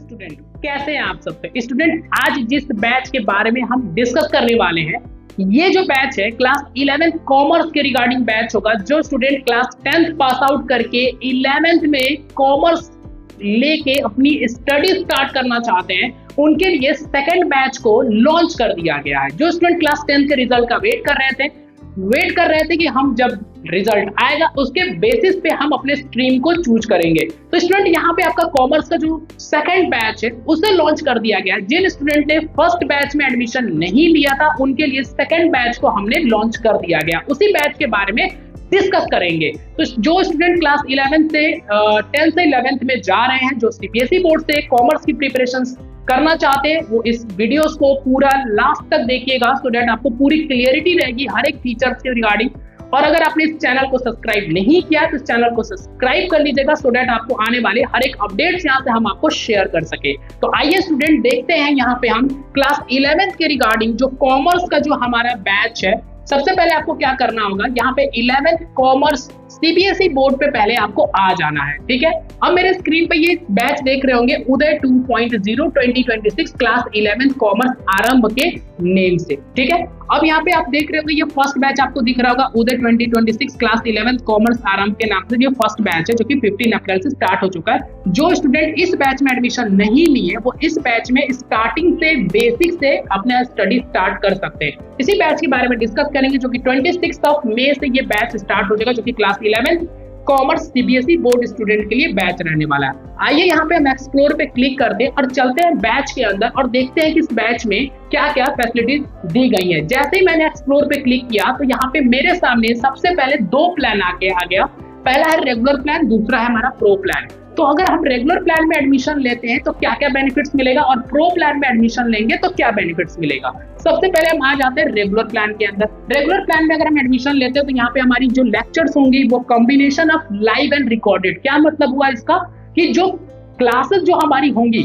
Student, कैसे हैं आप सब स्टूडेंट। आज जिस बैच के बारे में हम डिस्कस करने वाले हैं, ये जो बैच है क्लास 11th कॉमर्स के रिगार्डिंग बैच होगा। जो student class 10th pass out करके 11th में कॉमर्स लेके अपनी स्टडी स्टार्ट करना चाहते हैं, उनके लिए सेकंड बैच को लॉन्च कर दिया गया है। जो स्टूडेंट क्लास 10th के रिजल्ट का वेट कर रहे थे कि हम जब रिजल्ट आएगा उसके बेसिस पे हम अपने स्ट्रीम को चूज करेंगे। तो स्टूडेंट यहाँ पे आपका कॉमर्स का जो सेकंड बैच है उसे लॉन्च कर दिया गया। जिन स्टूडेंट ने फर्स्ट बैच में एडमिशन नहीं लिया था उनके लिए सेकंड बैच को हमने लॉन्च कर दिया गया। उसी बैच के बारे में डिस्कस करेंगे। तो जो स्टूडेंट क्लास 11 से 10 से 11th में जा रहे हैं, जो सीबीएसई बोर्ड से कॉमर्स की प्रिपरेशंस करना चाहते हैं, वो इस वीडियोस को पूरा लास्ट तक देखिएगा, सो दैट आपको पूरी क्लियरिटी रहेगी हर एक फीचर्स के रिगार्डिंग। और अगर आपने इस चैनल को सब्सक्राइब नहीं किया तो इस चैनल को सब्सक्राइब कर लीजिएगा, सो दैट आपको आने वाले हर एक अपडेट्स यहाँ से हम आपको शेयर कर सके। तो आइए स्टूडेंट देखते हैं यहाँ पे हम क्लास 11th के रिगार्डिंग जो कॉमर्स का जो हमारा बैच है। सबसे पहले आपको क्या करना होगा, यहाँ पे 11th कॉमर्स सीबीएसई बोर्ड पे पहले आपको आ जाना है। ठीक है, अब मेरे स्क्रीन पे ये बैच देख रहे होंगे उदय 2.0 2026 क्लास 11th कॉमर्स आरंभ के नेम से। ठीक है, अब यहाँ पे आप देख रहे होंगे ये फर्स्ट बैच आपको दिख रहा होगा उदय 2026 क्लास 11th कॉमर्स आरंभ के नाम से। ये फर्स्ट बैच है जो कि 15 अप्रैल से स्टार्ट हो चुका है। जो स्टूडेंट इस बैच में एडमिशन नहीं लिए वो इस बैच में स्टार्टिंग से बेसिक से अपना स्टडी स्टार्ट कर सकते हैं। इसी बैच के बारे में डिस्कस करेंगे जो कि 26 मई से ये बैच स्टार्ट हो जाएगा, जो कि class 11th commerce CBSE board student के लिए बैच रहने वाला है। आइए यहाँ पे हम एक्सप्लोर पे क्लिक करते हैं और चलते हैं बैच के अंदर और देखते हैं कि इस बैच में क्या क्या फैसिलिटीज दी गई है। जैसे ही मैंने एक्सप्लोर पे क्लिक किया तो यहाँ पे मेरे सामने सबसे पहले दो प्लान आके आ गया। पहला है रेगुलर प्लान, दूसरा है हमारा प्रो प्लान। तो अगर हम रेगुलर प्लान में एडमिशन लेते हैं तो क्या क्या बेनिफिट्स मिलेगा और प्रो प्लान में एडमिशन लेंगे तो क्या बेनिफिट्स मिलेगा। सबसे पहले हम आ जाते हैं रेगुलर प्लान के अंदर। रेगुलर प्लान में अगर हम एडमिशन लेते हैं तो यहाँ पे हमारी जो लेक्चर्स होंगी वो combination of live and recorded. क्या मतलब हुआ इसका, कि जो क्लासेस जो हमारी होंगी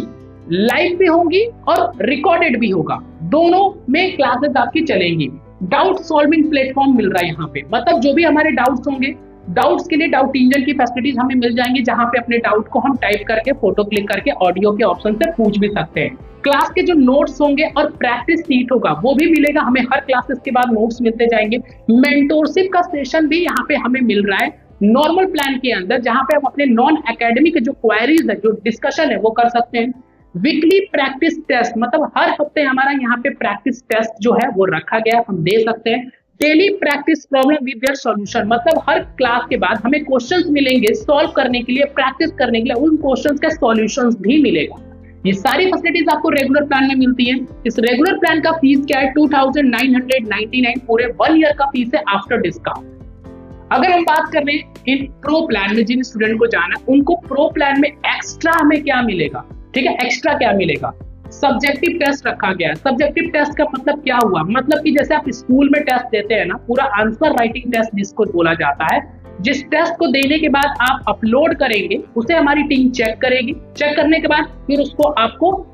लाइव भी होंगी और रिकॉर्डेड भी होगा, दोनों में क्लासेस आपकी चलेंगी। डाउट सॉल्विंग प्लेटफॉर्म मिल रहा है यहाँ पे, मतलब जो भी हमारे डाउट्स होंगे, डाउट्स के लिए डाउट इंजन की फैसिलिटीज हमें मिल जाएंगी, जहां पे अपने डाउट को हम टाइप करके फोटो क्लिक करके ऑडियो के ऑप्शन से पूछ भी सकते हैं। क्लास के जो नोट्स होंगे और प्रैक्टिस सीट होगा वो भी मिलेगा हमें, हर क्लासेस के बाद नोट्स मिलते जाएंगे। मेंटोरशिप का सेशन भी यहाँ पे हमें मिल रहा है नॉर्मल प्लान के अंदर, जहां पे हम अपने नॉन एकेडमिक जो क्वेरीज है, जो डिस्कशन है वो कर सकते हैं। वीकली प्रैक्टिस टेस्ट, मतलब हर हफ्ते हमारा यहाँ पे प्रैक्टिस टेस्ट जो है वो रखा गया, हम दे सकते हैं। Daily practice problem with their solution, मतलब हर क्लास के बाद हमें क्वेश्चंस मिलेंगे सॉल्व करने के लिए, प्रैक्टिस करने के लिए, उन क्वेश्चंस के सॉल्यूशंस भी मिलेगा। ये सारी फैसिलिटीज आपको रेगुलर प्लान में मिलती है। इस रेगुलर प्लान का फीस क्या है, 2999 पूरे 1 ईयर का फीस है आफ्टर डिस्काउंट। अगर हम बात कर रहे हैं इन प्रो प्लान में, जिन स्टूडेंट को जाना उनको प्रो प्लान में एक्स्ट्रा हमें क्या मिलेगा। ठीक है, एक्स्ट्रा क्या मिलेगा, सब्जेक्टिव टेस्ट रखा गया है। सब्जेक्टिव टेस्ट का मतलब क्या हुआ, मतलब कि जैसे आप स्कूल में टेस्ट देते हैं ना, पूरा आंसर राइटिंग टेस्ट जिसको बोला जाता है, जिस टेस्ट को देने के बाद आप अपलोड करेंगे उसे हमारी टीम चेक करेगी। चेक करने के बाद फिर उसको आपको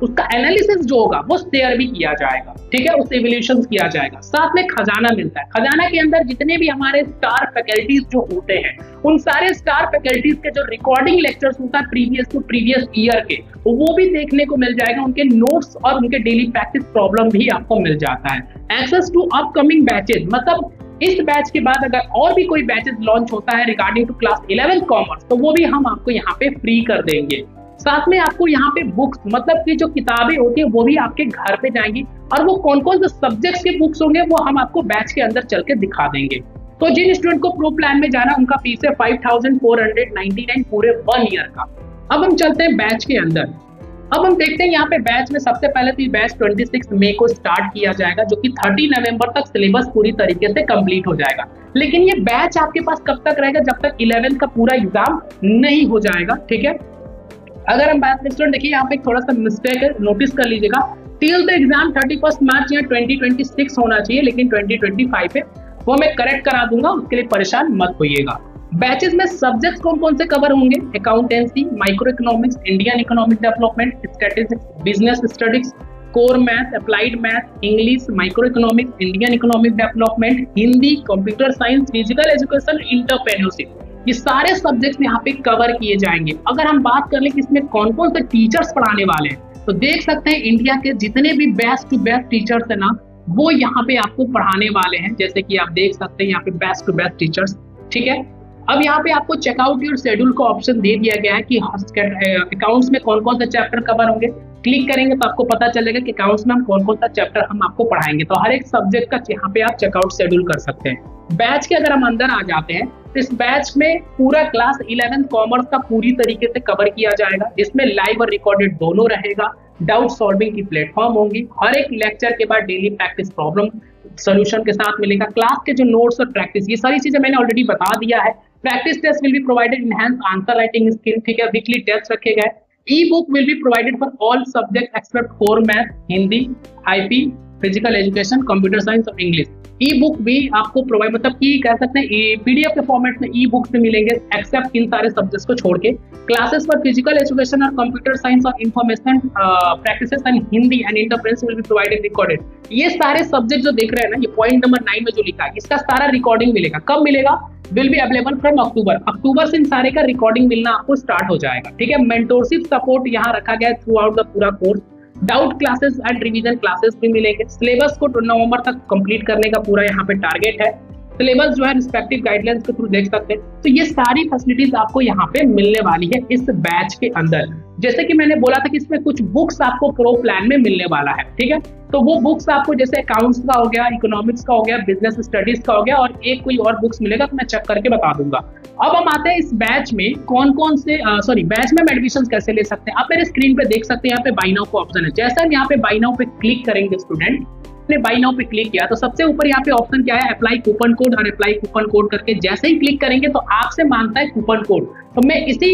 उसका एनालिसिस जो होगा वो शेयर भी किया जाएगा। ठीक है, उसे इवैल्यूएशन किया जाएगा। साथ में खजाना मिलता है। खजाना के अंदर जितने भी हमारे स्टार फैकल्टीज जो होते हैं, उन सारे स्टार फैकल्टीज के जो रिकॉर्डिंग लेक्चर्स होता है प्रीवियस टू प्रीवियस ईयर के, वो भी देखने को मिल जाएगा। उनके नोट्स और उनके डेली प्रैक्टिस प्रॉब्लम भी आपको मिल जाता है। एक्सेस टू अपकमिंग बैचेज, मतलब इस बैच के बाद अगर और भी कोई बैचेज लॉन्च होता है regarding to class 11th commerce, तो वो भी हम आपको यहाँ पे फ्री कर देंगे। साथ में आपको यहाँ पे बुक्स, मतलब कि जो किताबें होती है वो भी आपके घर पे जाएंगी, और वो कौन कौन से सब्जेक्ट्स के बुक्स होंगे वो हम आपको बैच के अंदर चल के दिखा देंगे। तो जिन स्टूडेंट को प्रो प्लान में जाना उनका फीस है 5499 पूरे 1 ईयर का। अब हम चलते हैं बैच के अंदर। अब हम देखते हैं यहाँ पे बैच में सबसे पहले तो बैच 26 मई को स्टार्ट किया जाएगा, जो कि 30 नवंबर तक सिलेबस पूरी तरीके से कंप्लीट हो जाएगा। लेकिन ये बैच आपके पास कब तक रहेगा, जब तक 11th का पूरा एग्जाम नहीं हो जाएगा। ठीक है, अगर हम बात करें, देखिए यहाँ पे थोड़ा सा मिस्टेक है, नोटिस कर लीजिएगा। टिल द एग्जाम 31 मार्च या 2026 होना चाहिए, लेकिन 2025 है, वो मैं करेक्ट करा दूंगा, उसके लिए परेशान मत होइएगा। बैचेस में सब्जेक्ट्स कौन कौन से कवर होंगे, accountancy, micro economics, Indian economic development, statistics, business studies, core math, applied math, English, micro economics, Indian economic development, Hindi, computer science, physical education, entrepreneurship. ये सारे सब्जेक्ट्स यहाँ पे कवर किए जाएंगे। अगर हम बात कर ले कि इसमें कौन कौन से टीचर्स पढ़ाने वाले हैं, तो देख सकते हैं इंडिया के जितने भी बेस्ट टू बेस्ट टीचर्स है ना, वो यहाँ पे आपको पढ़ाने वाले हैं। जैसे कि आप देख सकते हैं यहाँ पे बेस्ट टू बेस्ट टीचर्स, ठीक है। अब यहाँ पे आपको चेकआउट योर शेड्यूल का ऑप्शन दे दिया गया है कि अकाउंट्स में कौन कौन से चैप्टर कवर होंगे। क्लिक करेंगे तो आपको पता चलेगा कि अकाउंट्स में हम कौन कौन सा चैप्टर हम आपको पढ़ाएंगे। तो हर एक सब्जेक्ट का यहाँ पे आप चेकआउट शेड्यूल कर सकते हैं। बैच के अगर हम अंदर आ जाते हैं तो इस बैच में पूरा क्लास 11 कॉमर्स का पूरी तरीके से कवर किया जाएगा, जिसमें लाइव और रिकॉर्डेड दोनों रहेगा। डाउट सॉल्विंग की प्लेटफॉर्म होंगी। हर एक लेक्चर के बाद डेली प्रैक्टिस प्रॉब्लम सोल्यूशन के साथ मिलेगा। क्लास के जो नोट्स और प्रैक्टिस, ये सारी चीजें मैंने ऑलरेडी बता दिया है। Practice test will be provided, enhance answer writing skill, ठीक है। वीकली टेस्ट रखे गए। E book will be provided for all subject except core math, Hindi, IP, physical education, computer science और इंग्लिश। ई बुक भी आपको प्रोवाइड, मतलब कि कह सकते हैं पीडीएफ के फॉर्मेट में ई बुक से मिलेंगे, एक्सेप्ट इन सारे सब्जेक्ट्स को छोड़ के। क्लासेस फॉर फिजिकल एजुकेशन और कंप्यूटर साइंस और information practices and Hindi and enterprise will be provided recorded. ये सारे सब्जेक्ट जो देख रहे हैं ना, ये पॉइंट नंबर 9 में जो लिखा है, इसका सारा रिकॉर्डिंग मिलेगा। कब मिलेगा? Will be available from October से इन सारे का रिकॉर्डिंग मिलना आपको स्टार्ट हो जाएगा, ठीक है। मेंटोरशिप सपोर्ट यहाँ रखा गया है थ्रू आउट द पूरा course. Doubt classes and revision classes भी मिलेंगे। सिलेबस को नवंबर तक कंप्लीट करने का पूरा यहाँ पे टारगेट है। सिलेबस जो है रिस्पेक्टिव गाइडलाइंस के थ्रू देख सकते हैं। तो ये सारी फैसिलिटीज आपको यहाँ पे मिलने वाली है इस बैच के अंदर। जैसे कि मैंने बोला था कि इसमें कुछ बुक्स आपको प्रो प्लान में मिलने वाला है, ठीक है। तो वो बुक्स आपको जैसे अकाउंट्स का हो गया, इकोनॉमिक्स का हो गया, बिजनेस स्टडीज का हो गया, और एक कोई और बुक्स मिलेगा तो मैं चेक करके बता दूंगा। अब हम आते हैं इस बैच में कौन कौन से बैच में हम एडमिशन कैसे ले सकते हैं। आप मेरे स्क्रीन पे देख सकते हैं, यहाँ पे बाय नाउ का ऑप्शन है। जैसे हम यहाँ पे बाय नाउ पे क्लिक करेंगे, स्टूडेंट ने बाय नाउ पे क्लिक किया तो सबसे ऊपर यहाँ पे ऑप्शन क्या है, अप्लाई कूपन कोड। और अप्लाई कूपन कोड करके जैसे ही क्लिक करेंगे तो आपसे मांगता है कूपन कोड। तो मैं इसी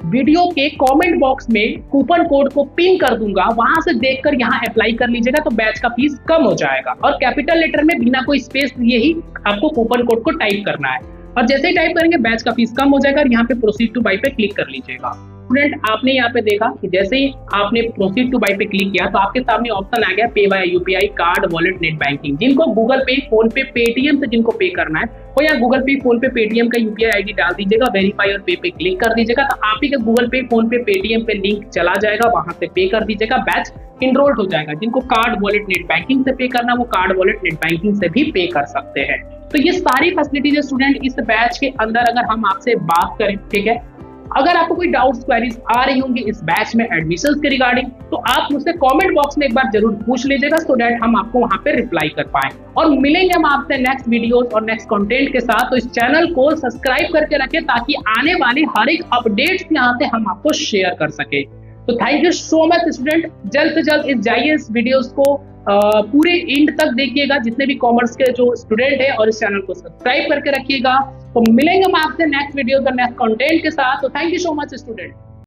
वीडियो के कमेंट बॉक्स में कूपन कोड को पिन कर दूंगा, वहां से देखकर यहाँ अप्लाई कर लीजिएगा तो बैच का फीस कम हो जाएगा। और कैपिटल लेटर में बिना कोई स्पेस लिए ही आपको कूपन कोड को टाइप करना है, और जैसे ही टाइप करेंगे बैच का फीस कम हो जाएगा। और यहाँ पे प्रोसीड टू बाय पे क्लिक कर लीजिएगा। स्टूडेंट, आपने यहाँ पे देखा कि जैसे ही आपने प्रोसीड टू बाय पे क्लिक किया तो आपके सामने ऑप्शन आ गया pay by UPI, card, wallet, net banking. जिनको Google pay, PhonePe, Paytm से जिनको पे करना है वो या Google pay, PhonePe, Paytm का यूपीआई आईडी डाल दीजिएगा, वेरीफाई और पे पे क्लिक कर दीजिएगा तो आप ही के Google pay, PhonePe, Paytm पे लिंक चला जाएगा, वहां से पे कर दीजिएगा, बैच इनरोल्ड हो जाएगा। जिनको कार्ड, वॉलेट, नेट बैंकिंग से पे करना वो कार्ड, वॉलेट, नेट बैंकिंग से भी पे कर सकते हैं। तो ये सारी फैसिलिटीज स्टूडेंट इस बैच के अंदर अगर हम आपसे बात करें, ठीक है। अगर आपको कोई डाउट्स, क्वेरीज आ रही होंगी इस बैच में एडमिशंस के रिगार्डिंग, तो आप मुझसे कमेंट बॉक्स में एक बार जरूर पूछ लीजिएगा, सो दैट हम आपको वहां पे रिप्लाई कर पाएं। और मिलेंगे हम आपसे नेक्स्ट वीडियोस और नेक्स्ट कंटेंट के साथ। तो इस चैनल को सब्सक्राइब करके रखें ताकि आने वाली हर एक अपडेट्स यहाँ से हम आपको शेयर कर सके। तो thank you so much student. जल्द से जल्द जाइए इस वीडियोस को पूरे एंड तक देखिएगा, जितने भी कॉमर्स के जो स्टूडेंट है, और इस चैनल को सब्सक्राइब करके रखिएगा। तो मिलेंगे हम आपसे नेक्स्ट वीडियो और नेक्स्ट कंटेंट के साथ। तो thank you so much student.